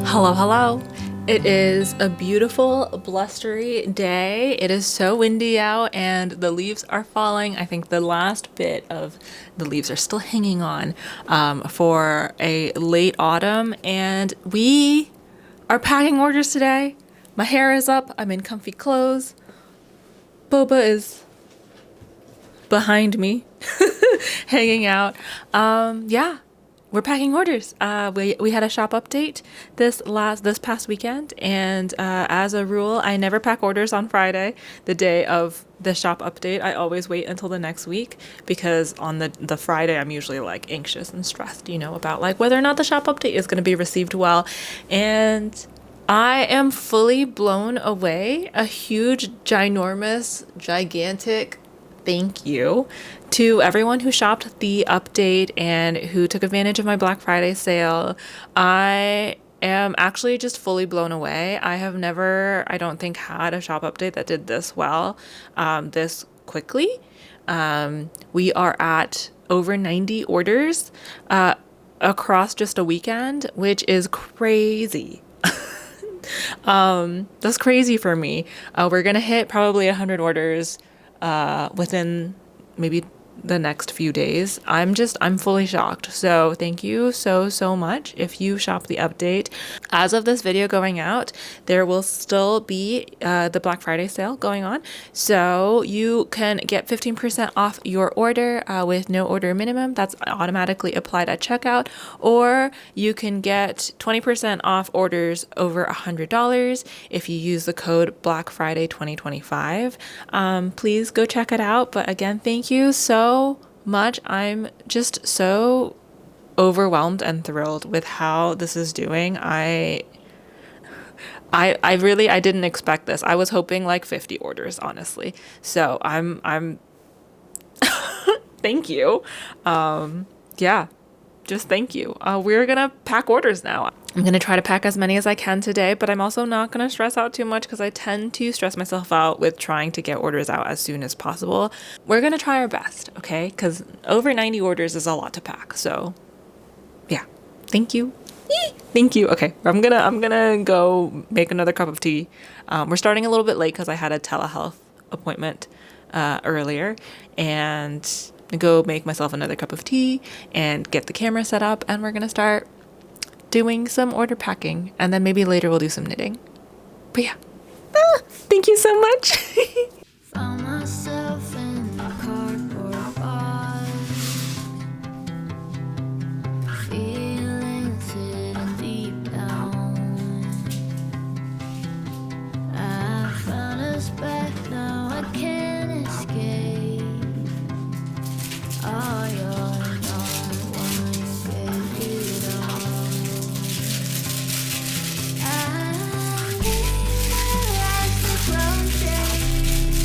Hello, hello. It is a beautiful, blustery day. It is so windy out and the leaves are falling. I think the last bit of the leaves are still hanging on for a late autumn. And we are packing orders today. My hair is up. I'm in comfy clothes. Boba is behind me, hanging out. Yeah. We're packing orders. We had a shop update this past weekend, and as a rule, I never pack orders on Friday, the day of the shop update. I always wait until the next week because on the Friday I'm usually like anxious and stressed, about like whether or not the shop update is going to be received well, and I am fully blown away. A huge, ginormous, gigantic thank you to everyone who shopped the update and who took advantage of my Black Friday sale. I am actually just fully blown away. I have never, I don't think, had a shop update that did this well, this quickly. We are at over 90 orders across just a weekend, which is crazy. That's crazy for me. We're gonna hit probably 100 orders within maybe the next few days. I'm fully shocked. So thank you so much if you shop the update. As of this video going out, there will still be the Black Friday sale going on. So you can get 15% off your order with no order minimum. That's automatically applied at checkout. Or you can get 20% off orders over $100 if you use the code Black Friday 2025. Please go check it out. But again, thank you so much. I'm just so overwhelmed and thrilled with how this is doing. I really didn't expect this. I was hoping like 50 orders, honestly. So I'm thank you. Yeah, just thank you. We're gonna pack orders now. I'm gonna try to pack as many as I can today, but I'm also not gonna stress out too much because I tend to stress myself out with trying to get orders out as soon as possible. We're gonna try our best, okay? Because over 90 orders is a lot to pack. So yeah, thank you. Thank you. Okay, I'm gonna go make another cup of tea. We're starting a little bit late because I had a telehealth appointment earlier, and go make myself another cup of tea and get the camera set up, and we're gonna start doing some order packing, and then maybe later we'll do some knitting. But yeah, thank you so much. Found myself in the cardboard box, feeling sitting deep down. I found us back now, I can't escape. Oh, you're not one you gave it all. I realize the ground shake.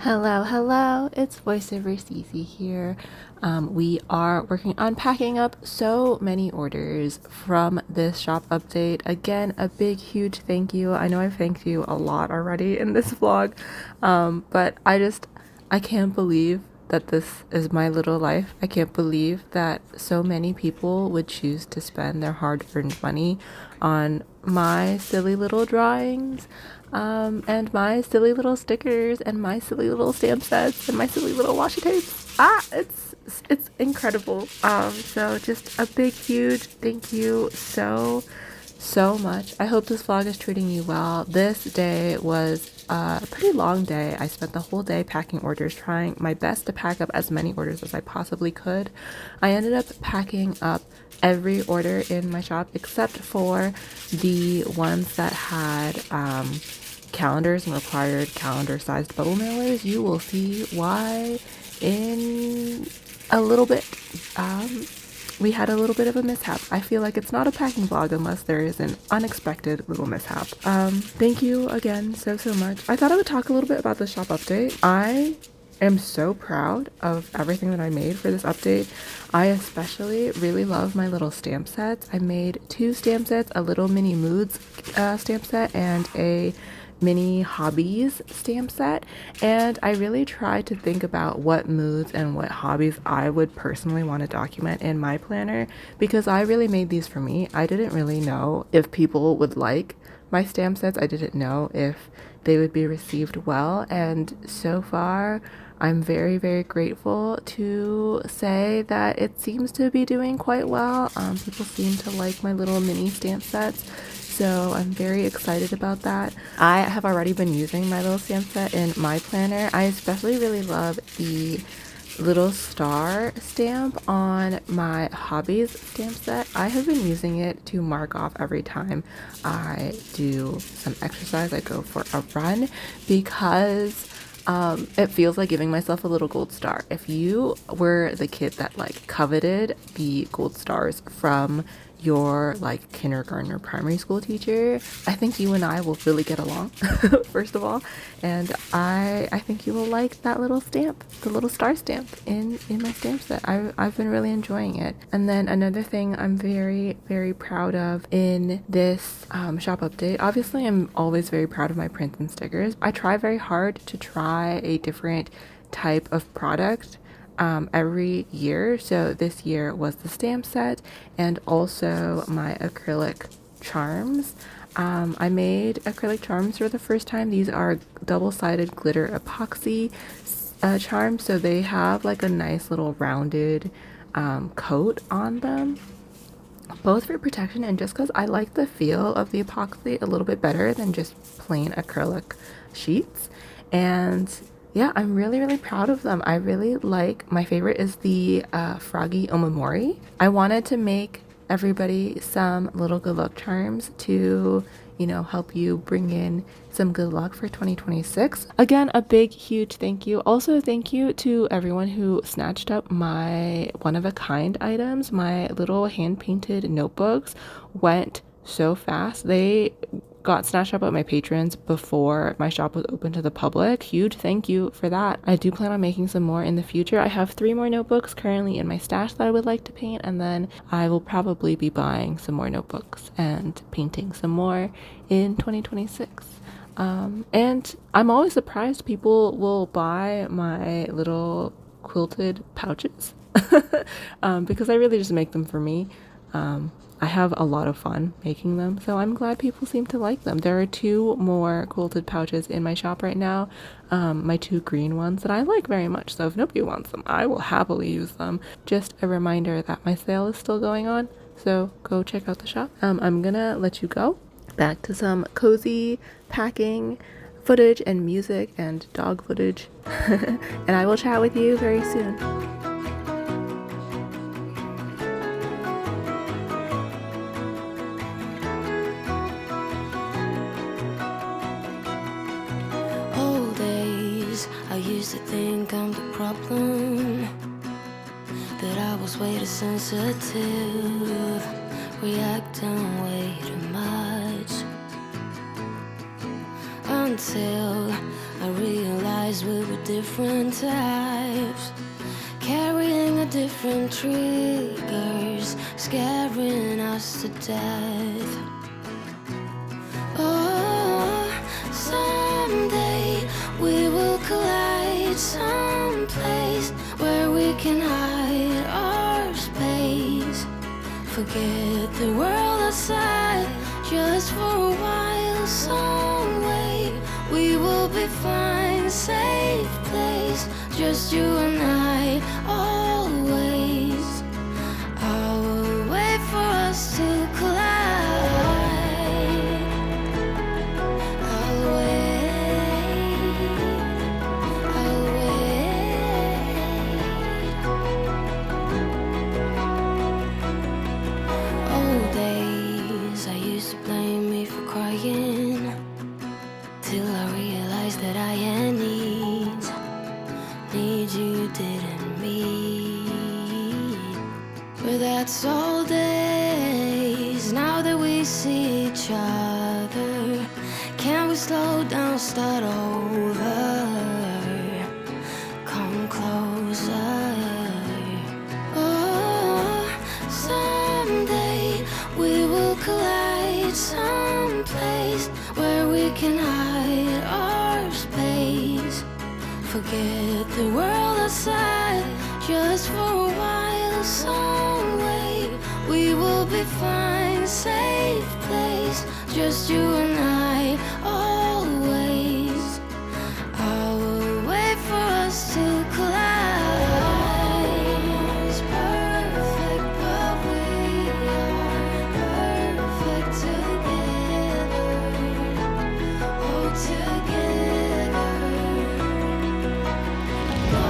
Hello, hello, it's voiceover Cece here. We are working on packing up so many orders from this shop update. Again, a big, huge thank you. I know I've thanked you a lot already in this vlog, but I can't believe that this is my little life. I can't believe that so many people would choose to spend their hard-earned money on my silly little drawings, and my silly little stickers, and my silly little stamp sets, and my silly little washi tapes. It's incredible. So just a big, huge thank you so much. I hope this vlog is treating you well. This day was a pretty long day. I spent the whole day packing orders, trying my best to pack up as many orders as I possibly could. I ended up packing up every order in my shop except for the ones that had calendars and required calendar-sized bubble mailers. You will see why in a little bit. We had a little bit of a mishap. I feel like it's not a packing vlog unless there is an unexpected little mishap. Thank you again so much. I thought I would talk a little bit about the shop update. I am so proud of everything that I made for this update. I especially really love my little stamp sets. I made 2 stamp sets, a little mini moods stamp set and a mini hobbies stamp set, and I really tried to think about what moods and what hobbies I would personally want to document in my planner, because I really made these for me. I didn't really know if people would like my stamp sets. I didn't know if they would be received well, and so far I'm very grateful to say that it seems to be doing quite well. People seem to like my little mini stamp sets, so I'm very excited about that. I have already been using my little stamp set in my planner. I especially really love the little star stamp on my hobbies stamp set. I have been using it to mark off every time I do some exercise. I go for a run, because it feels like giving myself a little gold star. If you were the kid that like coveted the gold stars from your like kindergarten or primary school teacher, I think you and I will really get along, first of all, and I think you will like that little stamp, the little star stamp in my stamp set. I've been really enjoying it. And then another thing I'm very proud of in this shop update, obviously I'm always very proud of my prints and stickers. I try very hard to try a different type of product every year. So this year was the stamp set and also my acrylic charms. I made acrylic charms for the first time. These are double-sided glitter epoxy charms, so they have like a nice little rounded coat on them, both for protection and just because I like the feel of the epoxy a little bit better than just plain acrylic sheets. And yeah, I'm really proud of them. I really like, my favorite is the Froggy Omamori. I wanted to make everybody some little good luck charms to, you know, help you bring in some good luck for 2026. Again, a big, huge thank you. Also, thank you to everyone who snatched up my one-of-a-kind items. My little hand-painted notebooks went so fast. They got snatched up by my patrons before my shop was open to the public. Huge thank you for that. I do plan on making some more in the future. I have 3 more notebooks currently in my stash that I would like to paint, and then I will probably be buying some more notebooks and painting some more in 2026. And I'm always surprised people will buy my little quilted pouches because I really just make them for me. I have a lot of fun making them, so I'm glad people seem to like them. There are 2 more quilted pouches in my shop right now, my 2 green ones that I like very much, so if nobody wants them, I will happily use them. Just a reminder that my sale is still going on, so go check out the shop. I'm gonna let you go back to some cozy packing footage and music and dog footage, and I will chat with you very soon. I used to think I'm the problem, that I was way too sensitive, reacting way too much. I until I realized we were different types, carrying a different triggers, scaring us to death. Oh, someday we will collide someplace where we can hide our space. Forget the world outside just for a while. Some way we will be fine, safe place, just you and I, always. I will wait for us to collide. I'll wait, I'll wait. Old days, I used to blame me for crying, till I realized that I had needs you didn't meet. But that's all days, now that we see each other. Can we slow down, start over? Come closer. Oh, someday we will collide someplace where we can hide our space. Forget the world outside just for a while. Some way we will be fine, safe place, just you and I, always. I will wait for us to collide. It's perfect, but we are perfect together. Oh, together. No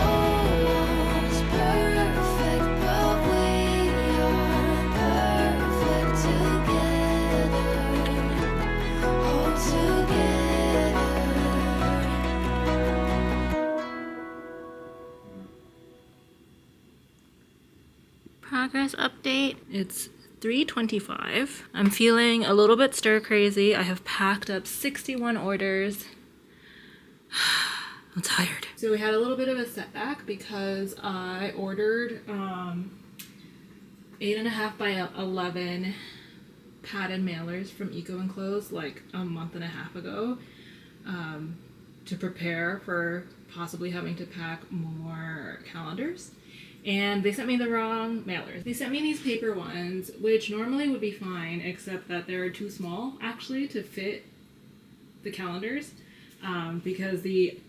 one's perfect, but we are perfect together. Oh, together. Progress update. It's 3:25. I'm feeling a little bit stir crazy. I have packed up 61 orders. I'm tired. So we had a little bit of a setback because I ordered 8.5 by 11 padded mailers from Eco Enclosed like a month and a half ago to prepare for possibly having to pack more calendars. And they sent me the wrong mailers. They sent me these paper ones, which normally would be fine, except that they're too small actually to fit the calendars, because the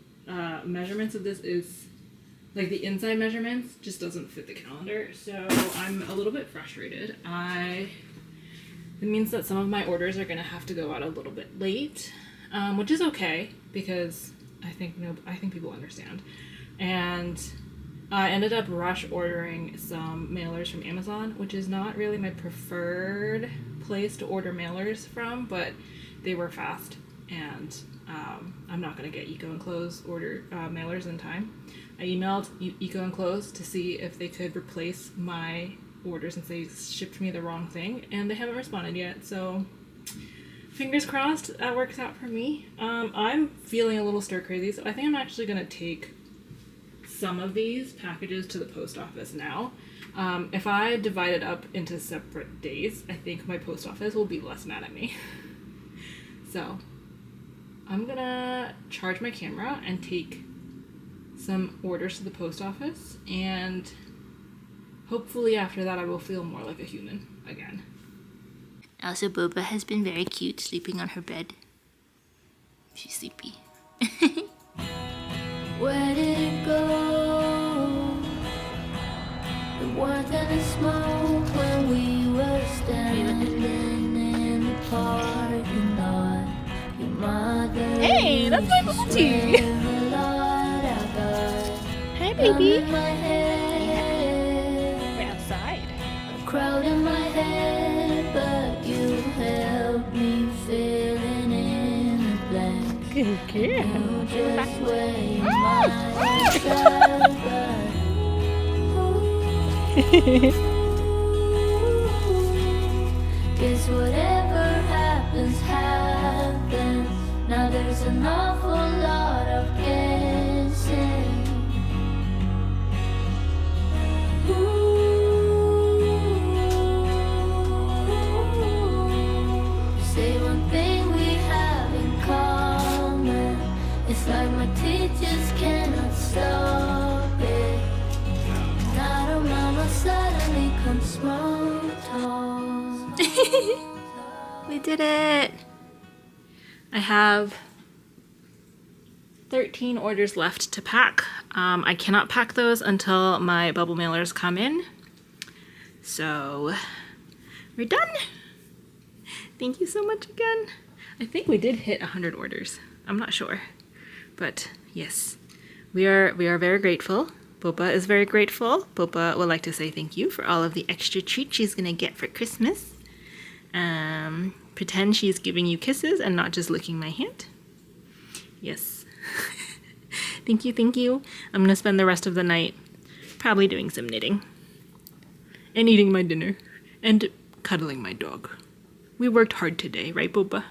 measurements of this is like the inside measurements just doesn't fit the calendar. So I'm a little bit frustrated. It means that some of my orders are gonna have to go out a little bit late, which is okay because I think people understand. And I ended up rush ordering some mailers from Amazon, which is not really my preferred place to order mailers from, but they were fast, and I'm not going to get Eco Enclosed mailers in time. I emailed Eco Enclosed to see if they could replace my order since they shipped me the wrong thing, and they haven't responded yet, so fingers crossed that works out for me. I'm feeling a little stir crazy, so I think I'm actually going to take some of these packages to the post office now. If I divide it up into separate days, I think my post office will be less mad at me. So I'm gonna charge my camera and take some orders to the post office, and hopefully after that I will feel more like a human again. Also, Boba has been very cute sleeping on her bed. She's sleepy. Where did it go? The warmth and the smoke when we were standing in the parking lot. Your mother. Hey, that's my booty. Hey, baby. We're outside. A crowd in my head, but you helped me filling in the blank. Good girl. You just wait myself, guess whatever happens, happens. Now there's There's an awful lot of guessing. Say one thing we have in common. It's like my teachers cannot stop it. Now the mama suddenly comes small talk. We did it! I have 13 orders left to pack. I cannot pack those until my bubble mailers come in. So we're done. Thank you so much again. I think we did hit 100 orders. I'm not sure. But yes, we are very grateful. Boba is very grateful. Boba would like to say thank you for all of the extra treats she's gonna get for Christmas. Pretend she's giving you kisses and not just licking my hand. Yes. Thank you, thank you. I'm gonna spend the rest of the night probably doing some knitting. And eating my dinner. And cuddling my dog. We worked hard today, right, Boba?